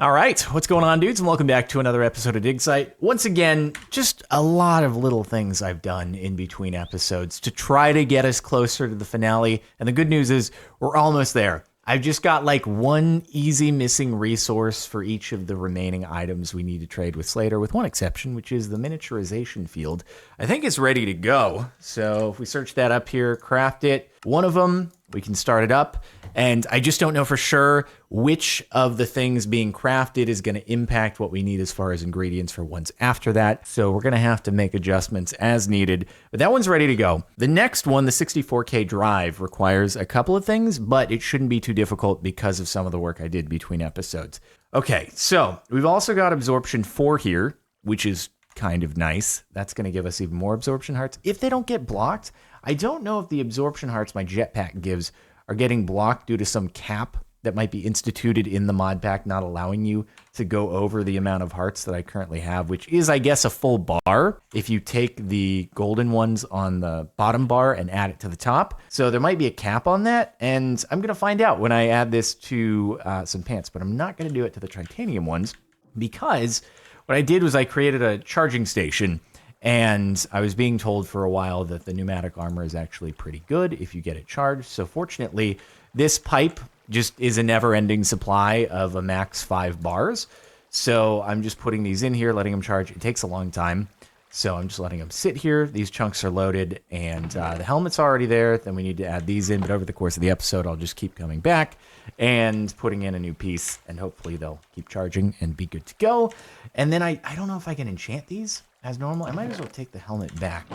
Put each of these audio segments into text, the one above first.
All right, what's going on, dudes? And welcome back to another episode of DigSite. Once again, just a lot of little things I've done in between episodes to try to get us closer to the finale. And the good news is we're almost there. I've just got like one easy missing resource for each of the remaining items we need to trade with Slater, with one exception, which is the miniaturization field. I think it's ready to go. So if we search that up here, craft it, one of them, we can start it up. And I just don't know for sure which of the things being crafted is going to impact what we need as far as ingredients for ones after that. So we're going to have to make adjustments as needed. But that one's ready to go. The next one, the 64K drive, requires a couple of things, but it shouldn't be too difficult because of some of the work I did between episodes. Okay, so we've also got absorption 4 here, which is kind of nice. That's going to give us even more absorption hearts. If they don't get blocked, I don't know if the absorption hearts my jetpack gives are getting blocked due to some cap that might be instituted in the mod pack, not allowing you to go over the amount of hearts that I currently have, which is, I guess, a full bar if you take the golden ones on the bottom bar and add it to the top. So there might be a cap on that, and I'm going to find out when I add this to some pants, but I'm not going to do it to the titanium ones because what I did was I created a charging station. And I was being told for a while that the pneumatic armor is actually pretty good if you get it charged. So fortunately, this pipe just is a never-ending supply of a max 5 bars. So I'm just putting these in here, letting them charge. It takes a long time. So I'm just letting them sit here. These chunks are loaded, and the helmet's already there. Then we need to add these in. But over the course of the episode, I'll just keep coming back and putting in a new piece. And hopefully they'll keep charging and be good to go. And then I don't know if I can enchant these as normal. I might as well take the helmet back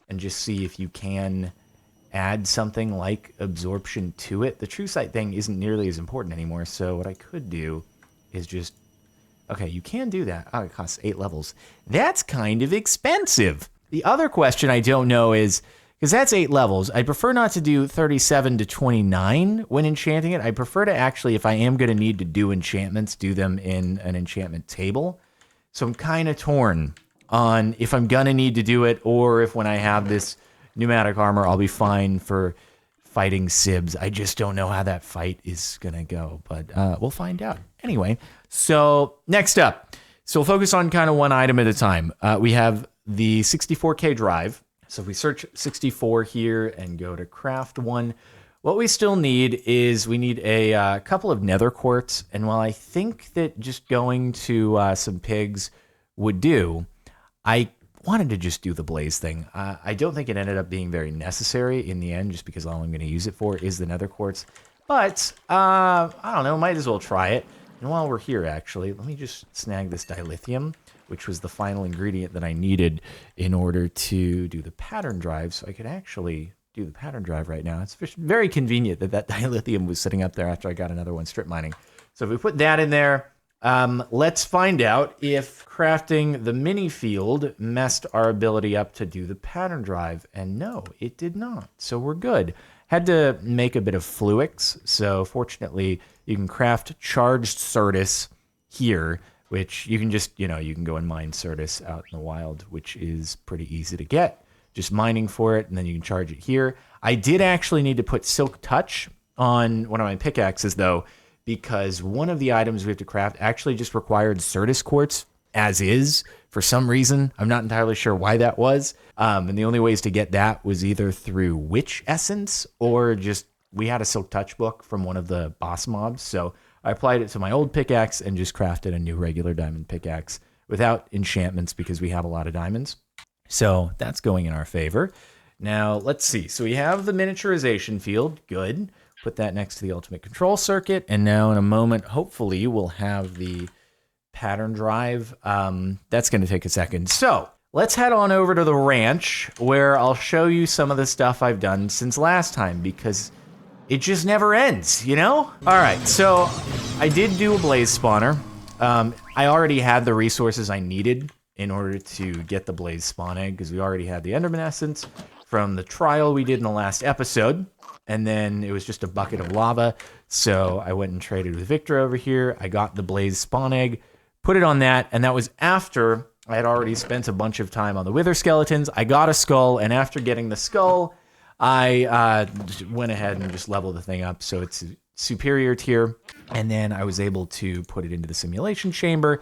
and just see if you can add something like absorption to it. The DigSite thing isn't nearly as important anymore, so what I could do is just... Okay, you can do that. Oh, it costs 8 levels. That's kind of expensive. The other question I don't know is, because that's 8 levels, I prefer not to do 37 to 29 when enchanting it. I prefer to actually, if I am going to need to do enchantments, do them in an enchantment table. So I'm kind of torn on if I'm gonna need to do it, or if when I have this pneumatic armor, I'll be fine for fighting Sybs. I just don't know how that fight is gonna go, but we'll find out. Anyway, so next up, so we'll focus on kind of one item at a time. We have the 64K drive. So if we search 64 here and go to craft one, what we still need is we need a couple of nether quartz. And while I think that just going to some pigs would do, I wanted to just do the blaze thing. I don't think it ended up being very necessary in the end, just because all I'm going to use it for is the nether quartz. But, I don't know, might as well try it. And while we're here, actually, let me just snag this dilithium, which was the final ingredient that I needed in order to do the pattern drive. So I could actually do the pattern drive right now. It's very convenient that that dilithium was sitting up there after I got another one strip mining. So if we put that in there, let's find out if crafting the mini field messed our ability up to do the pattern drive. And no, it did not. So we're good. Had to make a bit of fluix. So fortunately, you can craft charged Certus here, which you can just, you can go and mine Certus out in the wild, which is pretty easy to get. Just mining for it, and then you can charge it here. I did actually need to put Silk Touch on one of my pickaxes, though, because one of the items we have to craft actually just required Certus quartz as is for some reason. I'm not entirely sure why that was. And the only ways to get that was either through witch essence or just we had a Silk Touch book from one of the boss mobs. So I applied it to my old pickaxe and just crafted a new regular diamond pickaxe without enchantments because we have a lot of diamonds. So that's going in our favor. Now, let's see. So we have the miniaturization field. Good. Put that next to the ultimate control circuit. And now in a moment, hopefully, we'll have the pattern drive. That's going to take a second. So let's head on over to the ranch where I'll show you some of the stuff I've done since last time because it just never ends, All right, so I did do a blaze spawner. I already had the resources I needed in order to get the blaze spawn egg because we already had the enderman essence from the trial we did in the last episode. And then it was just a bucket of lava. So I went and traded with Victor over here. I got the blaze spawn egg, put it on that. And that was after I had already spent a bunch of time on the wither skeletons. I got a skull. And after getting the skull, I went ahead and just leveled the thing up. So it's superior tier. And then I was able to put it into the simulation chamber.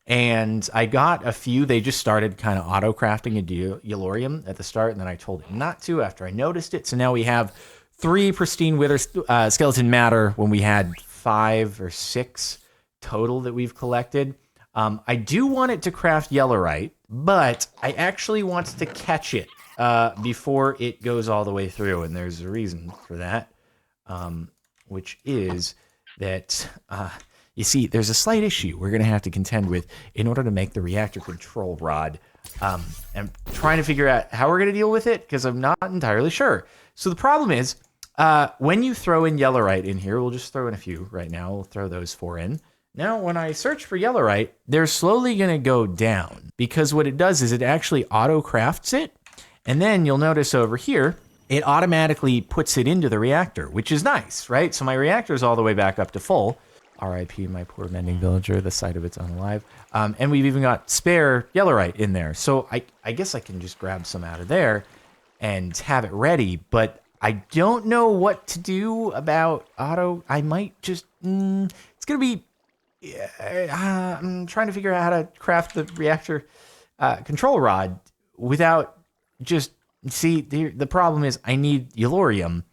And I got a few. They just started kind of auto-crafting a Yellorium at the start, and then I told it not to after I noticed it. So now we have 3 pristine wither skeleton matter when we had 5 or 6 total that we've collected. I do want it to craft Yellorite, but I actually want to catch it before it goes all the way through, and there's a reason for that, which is that... you see, there's a slight issue we're going to have to contend with in order to make the reactor control rod. I'm trying to figure out how we're going to deal with it because I'm not entirely sure. So the problem is, when you throw in Yellorite in here, we'll just throw in a few right now. We'll throw those 4 in. Now, when I search for Yellorite, they're slowly going to go down because what it does is it actually auto-crafts it. And then you'll notice over here, it automatically puts it into the reactor, which is nice, right? So my reactor is all the way back up to full. R.I.P. my poor mending villager, the sight of it's unalive. And we've even got spare Yellorite in there. So I guess I can just grab some out of there and have it ready. But I don't know what to do about auto. I might just... it's going to be... I'm trying to figure out how to craft the reactor control rod without just... See, the problem is I need Yellorium.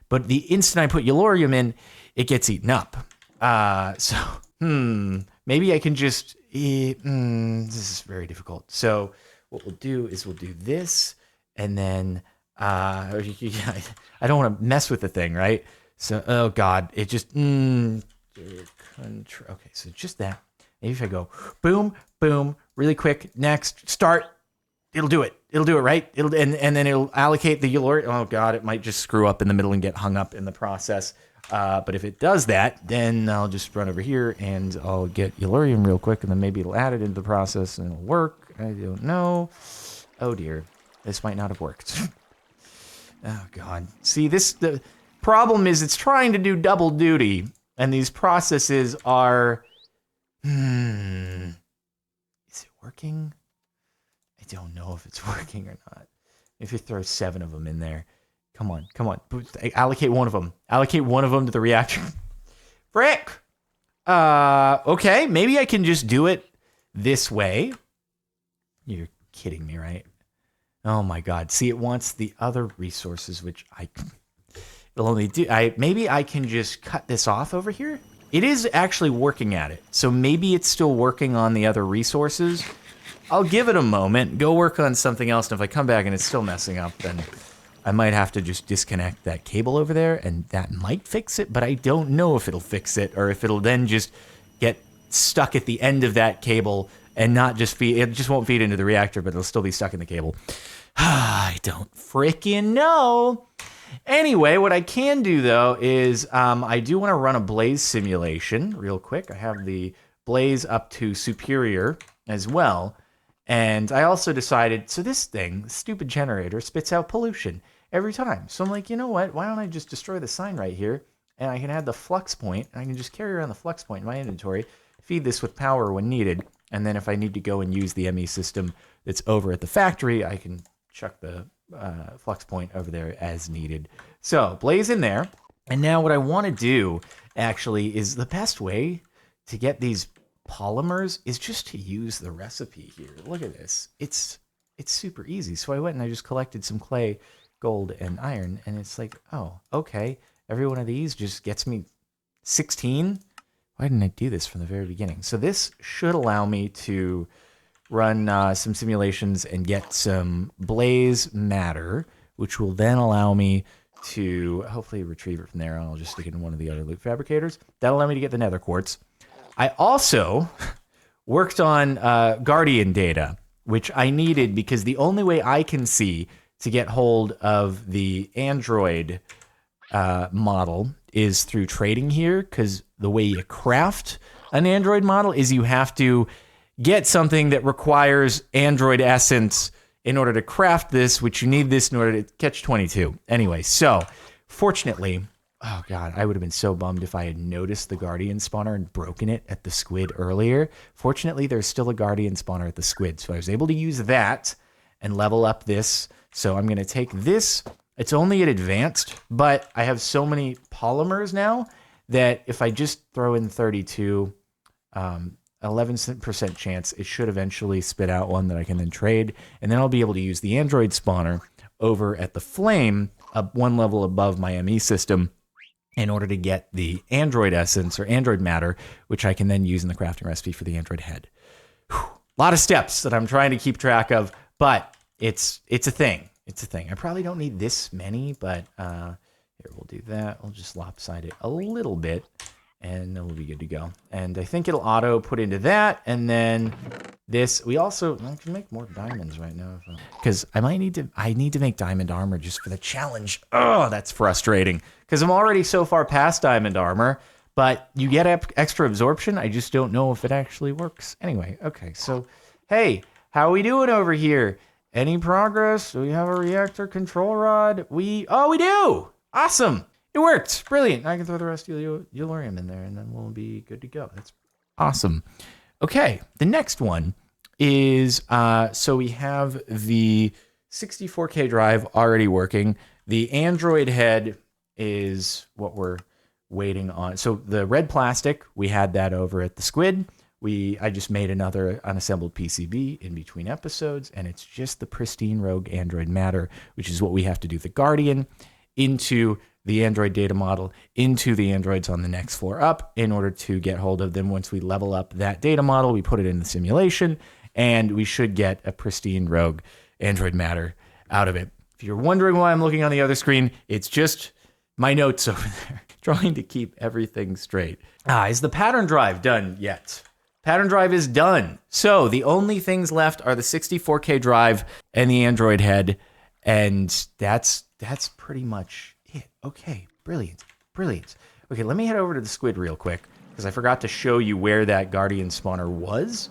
But the instant I put Yellorium in, it gets eaten up. Maybe I can just, this is very difficult. So what we'll do is we'll do this and then, I don't want to mess with the thing, right? So, oh God, it just, okay, so just that. Maybe if I go boom, boom, really quick, next, start, it'll do it, right? And then it'll allocate the Yellorium. Oh God, it might just screw up in the middle and get hung up in the process. But if it does that, then I'll just run over here and I'll get Yellorium real quick, and then maybe it'll add it into the process and it'll work. I don't know. Oh dear, this might not have worked. Oh God. See, the problem is it's trying to do double duty, and these processes are... Is it working? I don't know if it's working or not. If you throw 7 of them in there. Come on. Allocate one of them. Allocate one of them to the reactor. Frick! Okay, maybe I can just do it this way. You're kidding me, right? Oh my God. See, it wants the other resources, which it'll only do. Maybe I can just cut this off over here. It is actually working at it. So maybe it's still working on the other resources. I'll give it a moment, go work on something else, and if I come back and it's still messing up, then I might have to just disconnect that cable over there, and that might fix it, but I don't know if it'll fix it, or if it'll then just get stuck at the end of that cable and not just feed, it just won't feed into the reactor, but it'll still be stuck in the cable. I don't freaking know. Anyway, what I can do, though, is I do want to run a blaze simulation real quick. I have the blaze up to superior as well. And I also decided, so this thing, the stupid generator, spits out pollution every time. So I'm like, you know what? Why don't I just destroy the sign right here? And I can add the flux point, and I can just carry around the flux point in my inventory, feed this with power when needed. And then if I need to go and use the ME system that's over at the factory, I can chuck the flux point over there as needed. So blaze in there. And now what I want to do, actually, is the best way to get these polymers is just to use the recipe here. Look at this. It's super easy. So I went and I just collected some clay, gold, and iron, and it's like, oh, okay. Every one of these just gets me 16. Why didn't I do this from the very beginning? So this should allow me to run some simulations and get some blaze matter, which will then allow me to hopefully retrieve it from there. I'll just stick it in one of the other loot fabricators. That'll allow me to get the nether quartz. I also worked on Guardian data, which I needed because the only way I can see to get hold of the Android model is through trading here, because the way you craft an Android model is you have to get something that requires Android essence in order to craft this, which you need this in order to catch 22. Anyway, so fortunately... Oh, God, I would have been so bummed if I had noticed the Guardian spawner and broken it at the squid earlier. Fortunately, there's still a Guardian spawner at the squid, so I was able to use that and level up this. So I'm going to take this. It's only at advanced, but I have so many polymers now that if I just throw in 32, 11% chance it should eventually spit out one that I can then trade. And then I'll be able to use the Android spawner over at the Flame, one level above my ME system, in order to get the Android essence or Android matter, which I can then use in the crafting recipe for the Android head. Whew. A lot of steps that I'm trying to keep track of, but it's a thing. It's a thing. I probably don't need this many, but here, we'll do that. We'll just lopside it a little bit, and then we'll be good to go. And I think it'll auto put into that, and then this. I can make more diamonds right now, because I need to make diamond armor just for the challenge. Oh, that's frustrating, because I'm already so far past diamond armor, but you get extra absorption. I just don't know if it actually works. Anyway, okay, so hey, how are we doing over here? Any progress? Do we have a reactor control rod? We do! Awesome! It worked! Brilliant. I can throw the rest of the Yellorium in there, and then we'll be good to go. That's awesome. Okay, the next one is, so we have the 64K drive already working. The Android head is what we're waiting on. So the red plastic, we had that over at the Squid. I just made another unassembled PCB in between episodes, and it's just the pristine rogue Android matter, which is what we have to do the Guardian into the Android data model, into the androids on the next floor up in order to get hold of them. Once we level up that data model, we put it in the simulation, and we should get a pristine rogue Android matter out of it. If you're wondering why I'm looking on the other screen, it's just my notes over there, trying to keep everything straight. Is the pattern drive done yet? Pattern drive is done. So the only things left are the 64K drive and the Android head, and that's pretty much it. Okay, brilliant. Okay, let me head over to the Squid real quick, because I forgot to show you where that Guardian spawner was.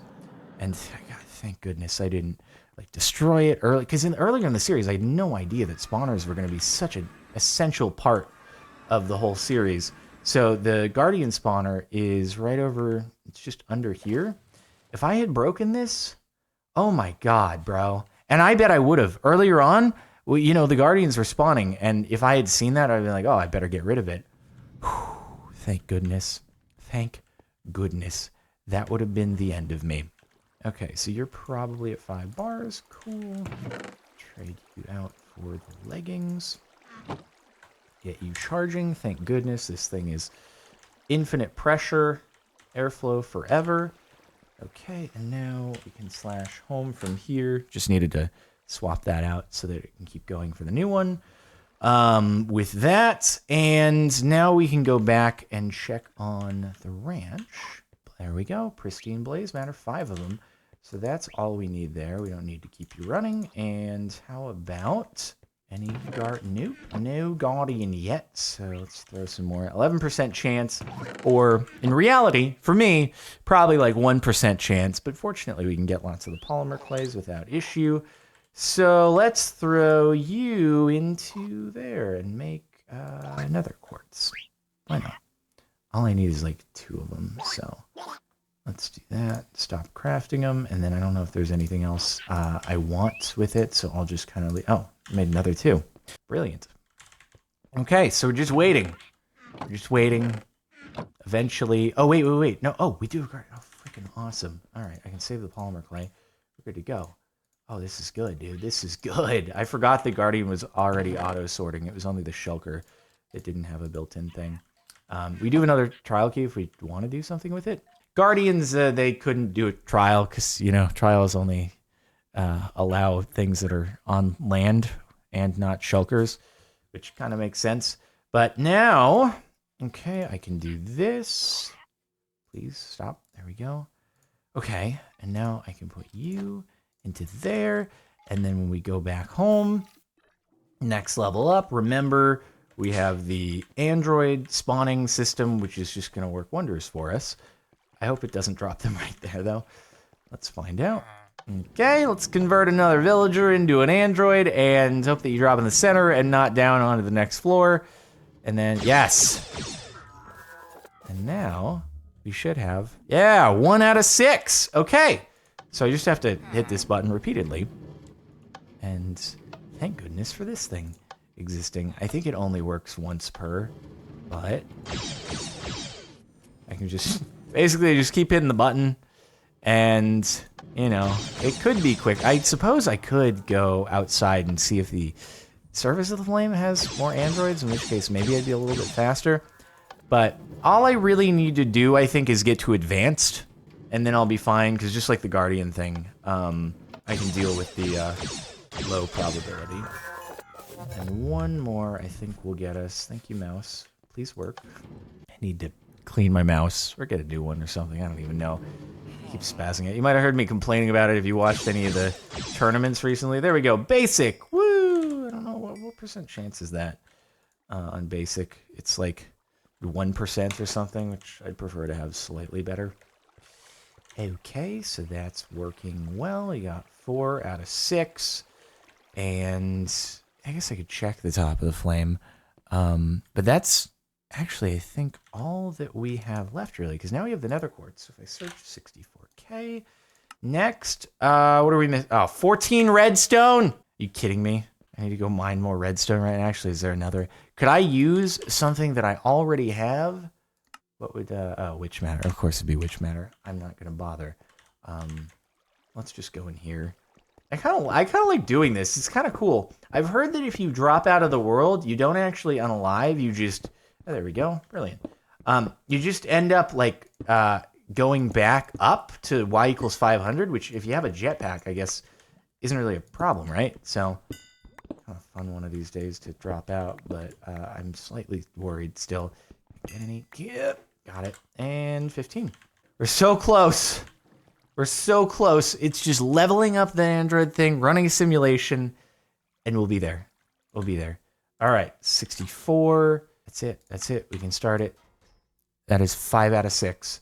And thank goodness I didn't destroy it early, because earlier in the series I had no idea that spawners were going to be such an essential part of the whole series. So the Guardian spawner is right over, it's just under here. If I had broken this, oh my God, bro. And I bet I would have. Earlier on, well, the Guardians were spawning, and if I had seen that, I'd be like, oh, I better get rid of it. Whew, thank goodness. Thank goodness. That would have been the end of me. Okay, so you're probably at 5 bars. Cool. Trade you out for the leggings. Get you charging. Thank goodness. This thing is infinite pressure, airflow forever. Okay, and now we can slash home from here. Just needed to swap that out so that it can keep going for the new one. With that, and now we can go back and check on the ranch. There we go. Pristine blaze matter, 5 of them. So that's all we need there. We don't need to keep you running. And how about any Nuke? No Guardian yet. So let's throw some more. 11% chance, or in reality, for me, probably 1% chance. But fortunately, we can get lots of the polymer clays without issue. So let's throw you into there and make another quartz. Why not? All I need is 2 of them. So let's do that. Stop crafting them. And then I don't know if there's anything else I want with it. So I'll just kind of I made another 2. Brilliant. Okay, so we're just waiting. Eventually. Oh, wait. No, we do. Oh, freaking awesome. All right, I can save the polymer clay. We're good to go. Oh, this is good, dude. This is good. I forgot the Guardian was already auto-sorting. It was only the Shulker that didn't have a built-in thing. We do have another trial key if we want to do something with it. Guardians, they couldn't do a trial because, trials only allow things that are on land and not Shulkers, which kind of makes sense. But now, okay, I can do this. Please stop. There we go. Okay, and now I can put you into there, and then when we go back home, next level up, remember we have the Android spawning system, which is just going to work wonders for us. I hope it doesn't drop them right there, though. Let's find out. Okay, let's convert another villager into an Android, and hope that you drop in the center and not down onto the next floor. And then, yes. And now, we should have, 1 out of 6. Okay. So I just have to hit this button repeatedly. And thank goodness for this thing existing. I think it only works once per, but I can just basically just keep hitting the button, and you know, it could be quick. I suppose I could go outside and see if the surface of the flame has more androids, in which case maybe I'd be a little bit faster. But all I really need to do, I think, is get to advanced, and then I'll be fine, because just like the Guardian thing, I can deal with the low probability. And one more, I think, will get us. Thank you, mouse. Please work. I need to clean my mouse, or get a new one or something. I don't even know. I keep spazzing it. You might have heard me complaining about it if you watched any of the tournaments recently. There we go. Basic. Woo! I don't know. What percent chance is that on basic? It's like 1% or something, which I'd prefer to have slightly better. Okay, so that's working well. You got 4 out of 6. And I guess I could check the top of the flame. But that's actually, I think, all that we have left, really, because now we have the nether quartz. So if I search 64K. Next, what are we missing? Oh, 14 redstone. Are you kidding me? I need to go mine more redstone right now. Actually, is there another? Could I use something that I already have? What would, witch matter? Of course it'd be witch matter. I'm not going to bother. Let's just go in here. I kind of like doing this. It's kind of cool. I've heard that if you drop out of the world, you don't actually unalive. You just, oh, there we go. Brilliant. You just end up like, going back up to y = 500, which if you have a jetpack, I guess isn't really a problem, right? So kind of fun one of these days to drop out, but I'm slightly worried still. Get any? Yep, got it. And 15. We're so close. We're so close. It's just leveling up the Android thing, running a simulation, and we'll be there. We'll be there. All right, 64. That's it. That's it. We can start it. That is 5 out of 6.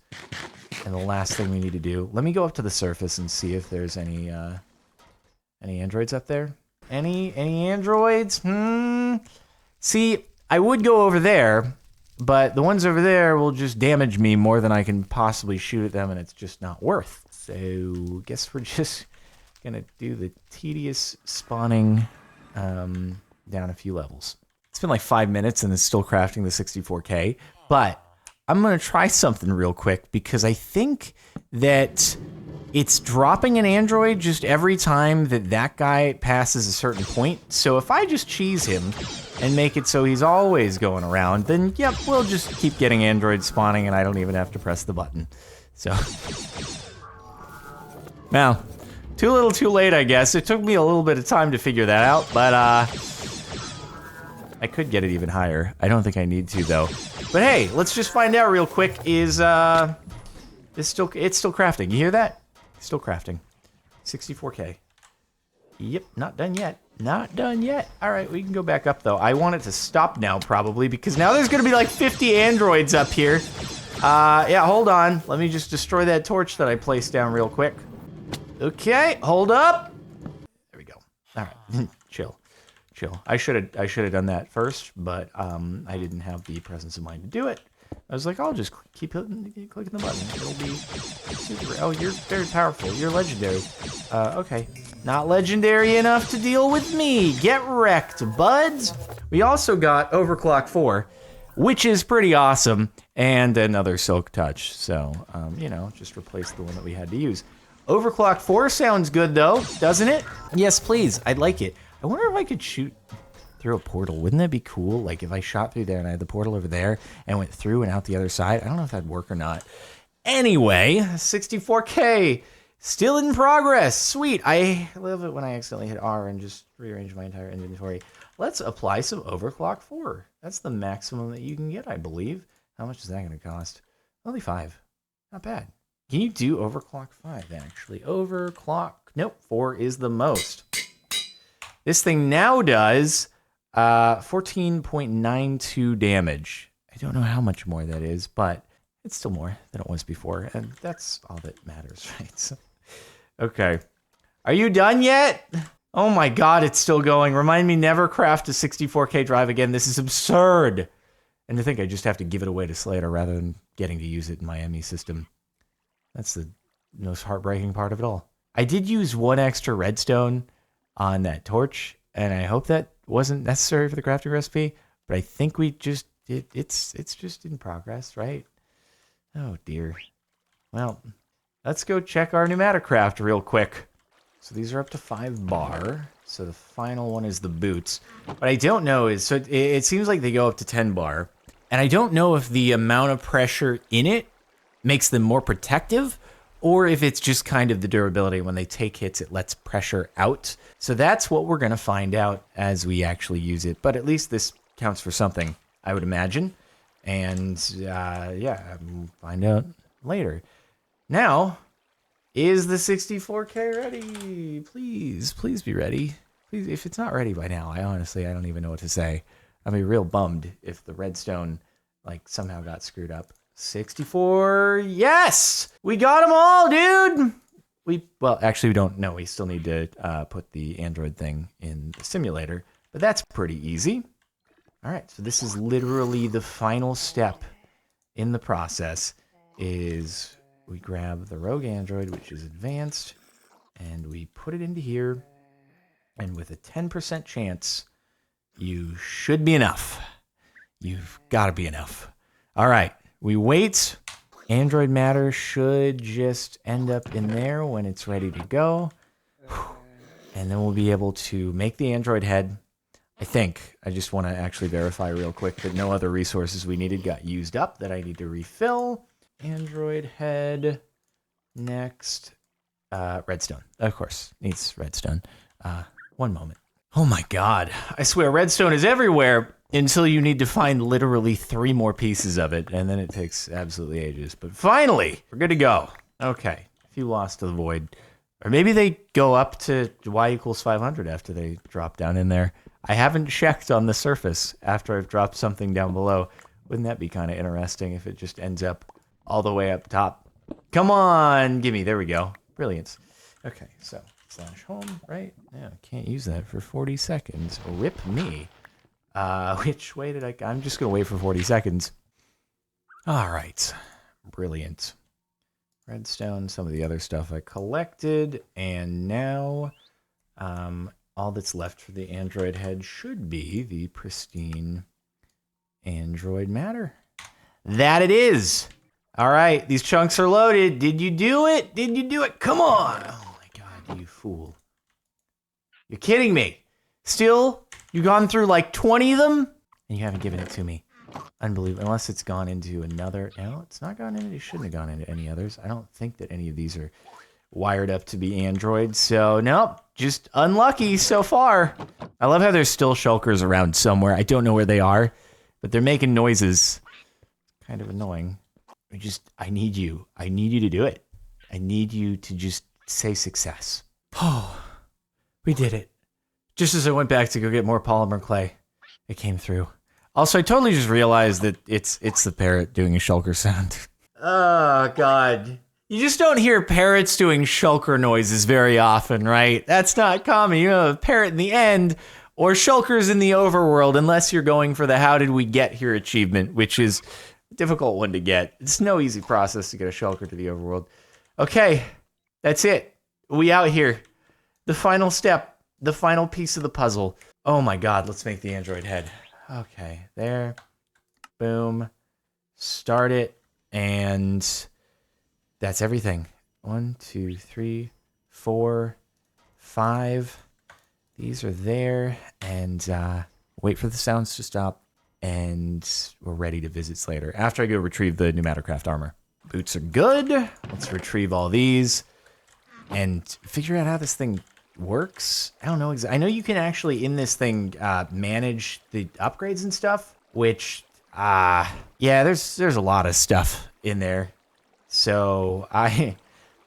And the last thing we need to do, let me go up to the surface and see if there's any androids up there. Any androids? See, I would go over there, but the ones over there will just damage me more than I can possibly shoot at them, and it's just not worth. So, guess we're just gonna do the tedious spawning down a few levels. It's been like 5 minutes and it's still crafting the 64K, but I'm gonna try something real quick because I think that it's dropping an android just every time that guy passes a certain point. So if I just cheese him and make it so he's always going around, then yep, we'll just keep getting androids spawning and I don't even have to press the button. So, well, too little too late, I guess. It took me a little bit of time to figure that out, but I could get it even higher. I don't think I need to though. But hey, let's just find out real quick. It's still crafting. You hear that? Still crafting. 64K. Yep, not done yet. Not done yet. All right, we can go back up though. I want it to stop now probably because now there's gonna be like 50 androids up here. Yeah, hold on. Let me just destroy that torch that I placed down real quick. Okay, hold up. There we go. All right, chill. I should have done that first, but I didn't have the presence of mind to do it. I was like, I'll just keep clicking the button. It'll be super. Oh, you're very powerful. You're legendary. Okay. Not legendary enough to deal with me. Get wrecked, buds. We also got Overclock 4, which is pretty awesome, and another Silk Touch. So, you know, just replace the one that we had to use. Overclock 4 sounds good, though, doesn't it? Yes, please. I'd like it. I wonder if I could shoot through a portal. Wouldn't that be cool? Like if I shot through there and I had the portal over there and went through and out the other side. I don't know if that'd work or not. Anyway, 64K still in progress. Sweet. I love it when I accidentally hit R and just rearrange my entire inventory. Let's apply some Overclock 4. That's the maximum that you can get, I believe. How much is that going to cost? Only 5. Not bad. Can you do Overclock 5 actually? Overclock. Nope. 4 is the most. This thing now does 14.92 damage. I don't know how much more that is, but it's still more than it was before, and that's all that matters, right? So, okay. Are you done yet? Oh my god, it's still going. Remind me never craft a 64K drive again. This is absurd. And to think I just have to give it away to Slater rather than getting to use it in my ME system. That's the most heartbreaking part of it all. I did use 1 extra redstone on that torch, and I hope that wasn't necessary for the crafting recipe, but I think we just it's just in progress, right? Oh, dear. Well, let's go check our pneumaticraft real quick. So these are up to 5 bar. So the final one is the boots. What I don't know is, so it seems like they go up to 10 bar. And I don't know if the amount of pressure in it makes them more protective, or if it's just kind of the durability. When they take hits, it lets pressure out. So that's what we're going to find out as we actually use it. But at least this counts for something, I would imagine. And yeah, we'll find out later. Now, is the 64K ready? Please be ready. Please, if it's not ready by now, I don't even know what to say. I'd be real bummed if the redstone like somehow got screwed up. 64, yes! We got them all, dude! Well, actually, we don't know. We still need to put the Android thing in the simulator, but that's pretty easy. All right, so this is literally the final step in the process, is we grab the rogue Android, which is advanced, and we put it into here, and with a 10% chance, you should be enough. You've got to be enough. All right, we wait. Android matter should just end up in there when it's ready to go. And then we'll be able to make the Android head. I think. I just want to actually verify real quick that no other resources we needed got used up that I need to refill. Android head. Next. Redstone. Of course. Needs redstone. One moment. Oh my god. I swear redstone is everywhere until you need to find literally 3 more pieces of it, and then it takes absolutely ages. But finally, we're good to go. Okay. A few lost to the void. Or maybe they go up to y equals 500 after they drop down in there. I haven't checked on the surface after I've dropped something down below. Wouldn't that be kind of interesting if it just ends up all the way up top? Come on, gimme. There we go. Brilliant. Okay, so /home, right? Yeah, can't use that for 40 seconds. Rip me. Which way did I'm just going to wait for 40 seconds. All right. Brilliant. Redstone, some of the other stuff I collected, and now all that's left for the Android head should be the pristine Android matter. That it is! All right, these chunks are loaded. Did you do it? Did you do it? Come on! Oh my god, you fool. You're kidding me. Still, you've gone through like 20 of them, and you haven't given it to me. Unbelievable. Unless it's gone into another. No, it's not gone into. It shouldn't have gone into any others. I don't think that any of these are wired up to be Android. So, nope. Just unlucky so far. I love how there's still shulkers around somewhere. I don't know where they are, but they're making noises. Kind of annoying. I need you. I need you to do it. I need you to just say success. Oh, we did it. Just as I went back to go get more polymer clay, it came through. Also, I totally just realized that it's the parrot doing a shulker sound. Oh, God. You just don't hear parrots doing shulker noises very often, right? That's not common. You have a parrot in the end or shulkers in the overworld, unless you're going for the how did we get here achievement, which is a difficult one to get. It's no easy process to get a shulker to the overworld. Okay, that's it. We out here. The final step, the final piece of the puzzle. Oh my God, let's make the Android head. Okay, there. Boom. Start it. And that's everything. 1, 2, 3, 4, 5. These are there. And wait for the sounds to stop. And we're ready to visit later. After I go retrieve the pneumaticraft armor. Boots are good. Let's retrieve all these. And figure out how this thing works. I don't know. I know you can actually in this thing manage the upgrades and stuff, which yeah, there's a lot of stuff in there. So I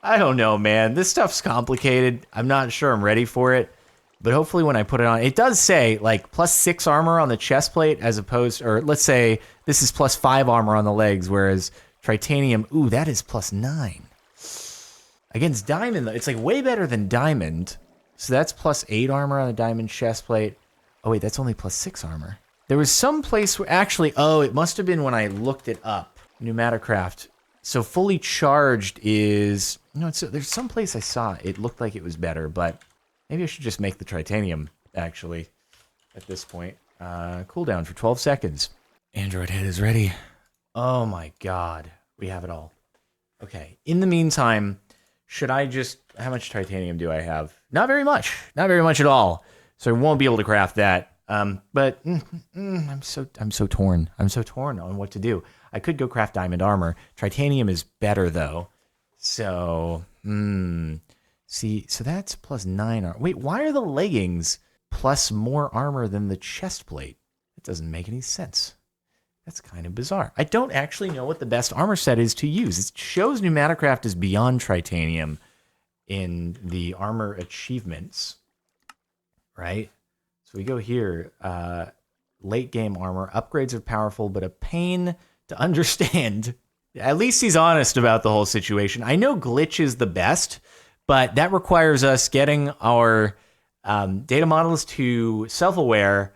don't know, man. This stuff's complicated. I'm not sure I'm ready for it, but hopefully when I put it on, it does say like +6 armor on the chest plate as opposed, or let's say this is +5 armor on the legs, whereas titanium, ooh, that is +9. Against diamond, it's like way better than diamond. So that's +8 armor on the diamond chest plate. Oh wait, that's only +6 armor. There was some place where actually, oh, it must have been when I looked it up. Pneumaticraft. So fully charged is, there's some place I saw it looked like it was better, but maybe I should just make the titanium actually at this point. Cooldown for 12 seconds. Android head is ready. Oh my God. We have it all. Okay. In the meantime, should I just... How much titanium do I have? Not very much. Not very much at all. So I won't be able to craft that. But I'm so torn. I'm so torn on what to do. I could go craft diamond armor. Titanium is better, though. So, see, so that's plus 9 armor. Wait, why are the leggings plus more armor than the chest plate? It doesn't make any sense. That's kind of bizarre. I don't actually know what the best armor set is to use. It shows Pneumaticraft is beyond titanium in the armor achievements, right? So we go here, late game armor. Upgrades are powerful, but a pain to understand. At least he's honest about the whole situation. I know glitch is the best, but that requires us getting our data models to self-aware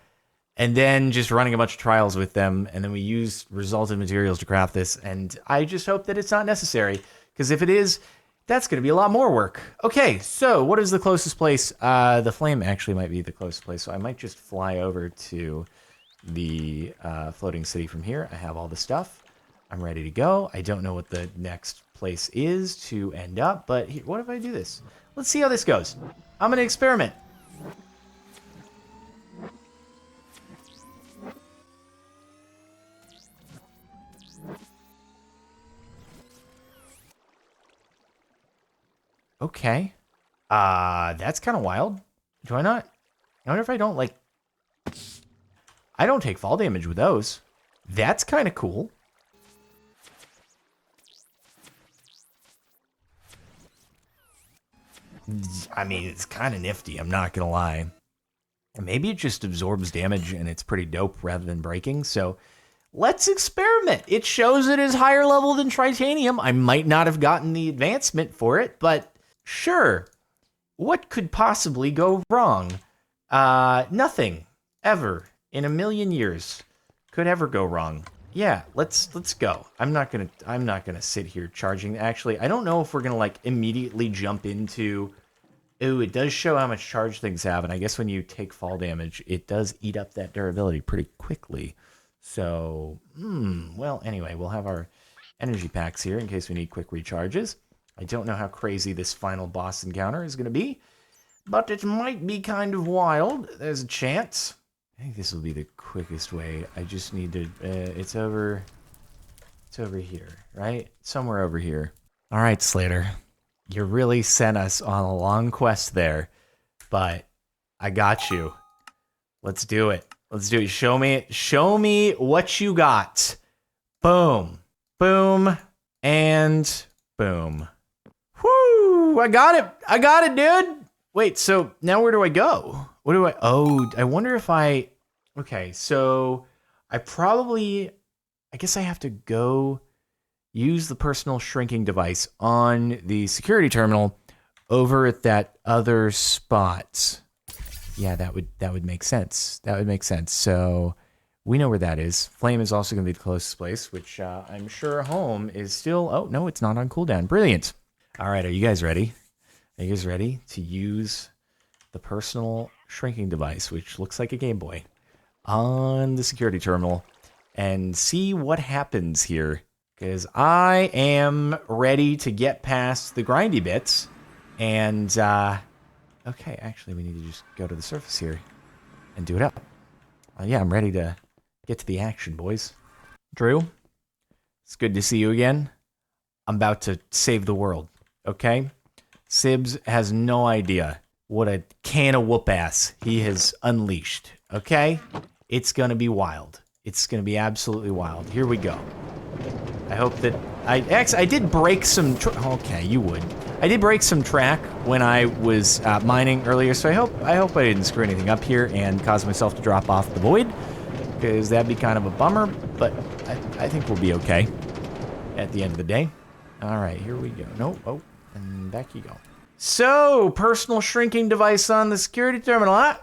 and then just running a bunch of trials with them. And then we use resultant materials to craft this. And I just hope that it's not necessary, because if it is, that's going to be a lot more work. Okay, so what is the closest place? The flame actually might be the closest place. So I might just fly over to the floating city from here. I have all the stuff. I'm ready to go. I don't know what the next place is to end up, but here, what if I do this? Let's see how this goes. I'm going to experiment. Okay. That's kind of wild. Do I not? I wonder if I don't, like... I don't take fall damage with those. That's kind of cool. I mean, it's kind of nifty, I'm not going to lie. And maybe it just absorbs damage and it's pretty dope rather than breaking, so... Let's experiment. It shows it is higher level than titanium. I might not have gotten the advancement for it, but sure. What could possibly go wrong? Nothing. Ever. In a million years. Could ever go wrong. Yeah, let's go. I'm not gonna sit here charging. Actually, I don't know if we're gonna like immediately jump into... Ooh, it does show how much charge things have, and I guess when you take fall damage, it does eat up that durability pretty quickly. So, well, anyway, we'll have our energy packs here in case we need quick recharges. I don't know how crazy this final boss encounter is going to be, but it might be kind of wild. There's a chance. I think this will be the quickest way. I just need to, it's over here, right? Somewhere over here. All right, Slater, you really sent us on a long quest there, but I got you. Let's do it. Let's do it. Show me what you got. Boom. Boom. And boom. Whoo! I got it. I got it, dude. Wait, so now where do I go? What do I... Oh, I wonder if I... Okay, so I guess I have to go use the personal shrinking device on the security terminal over at that other spot. Yeah, that would make sense. That would make sense. So we know where that is. Flame is also going to be the closest place, which I'm sure home is still... Oh, no, it's not on cooldown. Brilliant. All right, are you guys ready? Are you guys ready to use the personal shrinking device, which looks like a Game Boy, on the security terminal and see what happens here? Because I am ready to get past the grindy bits and... Okay, actually, we need to just go to the surface here and do it up. Yeah, I'm ready to get to the action, boys. Drew, it's good to see you again. I'm about to save the world, okay? Sibs has no idea what a can of whoop-ass he has unleashed, okay? It's going to be wild. It's going to be absolutely wild. Here we go. I hope that... I did break some... Okay, you would. I did break some track when I was mining earlier, so I hope I didn't screw anything up here and cause myself to drop off the void, because that'd be kind of a bummer, but I think we'll be okay at the end of the day. All right, here we go. No, oh, and back you go. So, personal shrinking device on the security terminal, huh?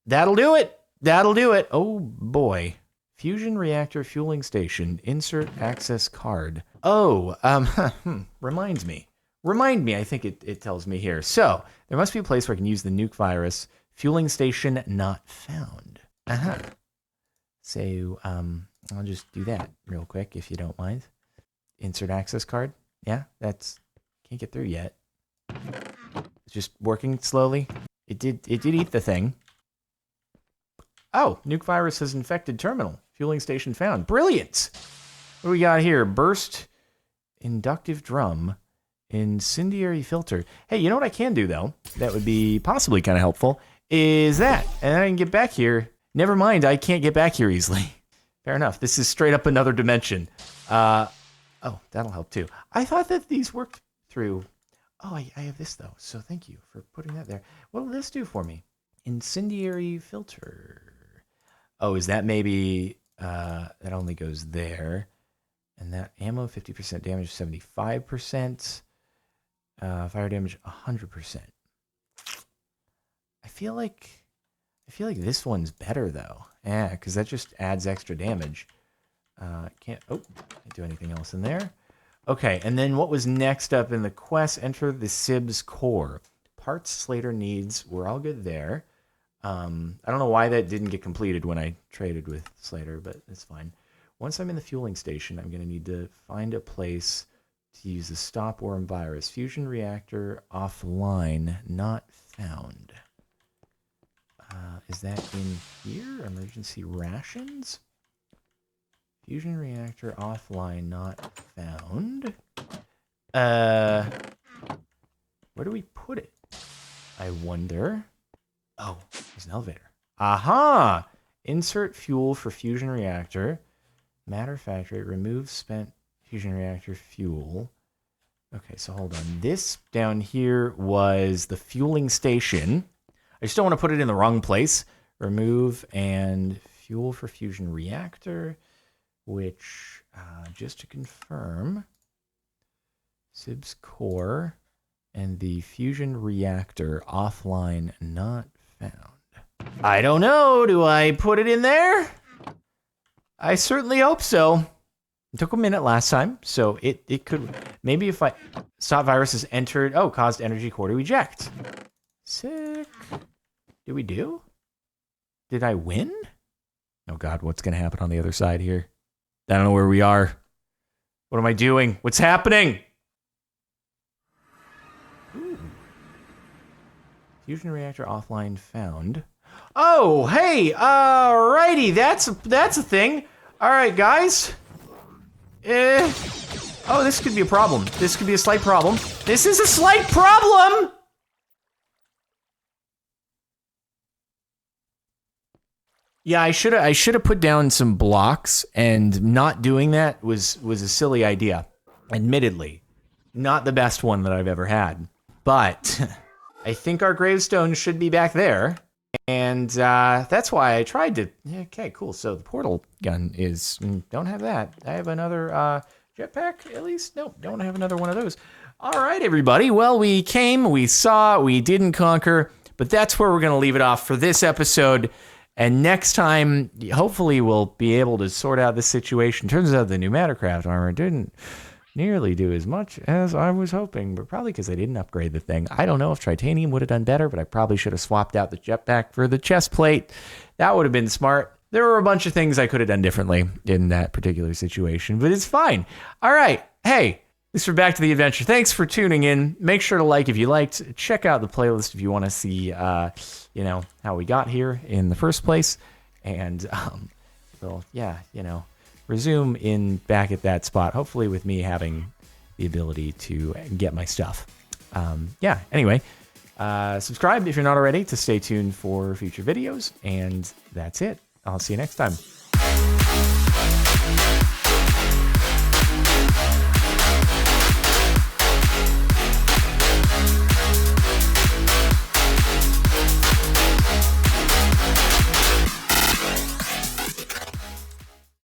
That'll do it. That'll do it. Oh, boy. Fusion reactor fueling station. Insert access card. Oh, reminds me. Remind me, I think it tells me here. So, there must be a place where I can use the Nuke virus. Fueling station not found. So, I'll just do that real quick, if you don't mind. insert access card. Yeah, can't get through yet. It's just working slowly. It did eat the thing. Oh, Nuke virus has infected terminal. Fueling station found. Brilliant. What do we got here? Burst inductive drum. Incendiary filter. Hey, you know what I can do, though? That would be possibly kind of helpful. Is that. And I can get back here. Never mind, I can't get back here easily. Fair enough. This is straight up another dimension. Oh, that'll help, too. I thought that these worked through. Oh, I have this, though. So thank you for putting that there. What will this do for me? Incendiary filter. Oh, is that maybe... that only goes there. And that ammo, 50% damage, 75%. Fire damage, 100%. I feel like this one's better, though. Yeah, because that just adds extra damage. Can't do anything else in there. Okay, and then what was next up in the quest? Enter the Syb's core. Parts Slater needs. We're all good there. I don't know why that didn't get completed when I traded with Slater, but it's fine. Once I'm in the fueling station, I'm going to need to find a place to use the stop worm virus. Fusion reactor offline, not found. Is that in here? Emergency rations? Fusion reactor offline, not found. Where do we put it? I wonder. Oh, there's an elevator. Aha! Insert fuel for fusion reactor. Matter factory. Remove spent fusion reactor fuel. Okay, so hold on. This down here was the fueling station. I just don't want to put it in the wrong place. Remove and fuel for fusion reactor, which, just to confirm, Syb's core and the fusion reactor offline not found. I don't know. Do I put it in there? I certainly hope so. It took a minute last time, so it could... Maybe if I... Stop virus has entered... Oh, caused energy core to eject. Sick. Did we do? Did I win? Oh, God, what's going to happen on the other side here? I don't know where we are. What am I doing? What's happening? Ooh. Fusion reactor offline found. Oh, hey, alrighty, that's a thing. All right, guys. Oh, this could be a problem. This could be a slight problem. This is a slight problem. Yeah, I should have put down some blocks, and not doing that was a silly idea. Admittedly, not the best one that I've ever had, but I think our gravestone should be back there. And that's why I tried to... Okay, cool. So the portal gun is... Don't have that. I have another jetpack, at least? No, don't have another one of those. All right, everybody. Well, we came, we saw, we didn't conquer. But that's where we're going to leave it off for this episode. And next time, hopefully we'll be able to sort out this situation. Turns out the new Mattercraft armor didn't nearly do as much as I was hoping, but probably because I didn't upgrade the thing. I don't know if Tritanium would have done better, but I probably should have swapped out the jetpack for the chest plate. That would have been smart. There were a bunch of things I could have done differently in that particular situation, but it's fine. All right. Hey, this is Back to the Adventure. Thanks for tuning in. Make sure to like if you liked. Check out the playlist if you want to see, how we got here in the first place. And, resume back at that spot, hopefully with me having the ability to get my stuff. Anyway, subscribe if you're not already to stay tuned for future videos, and that's it. I'll see you next time.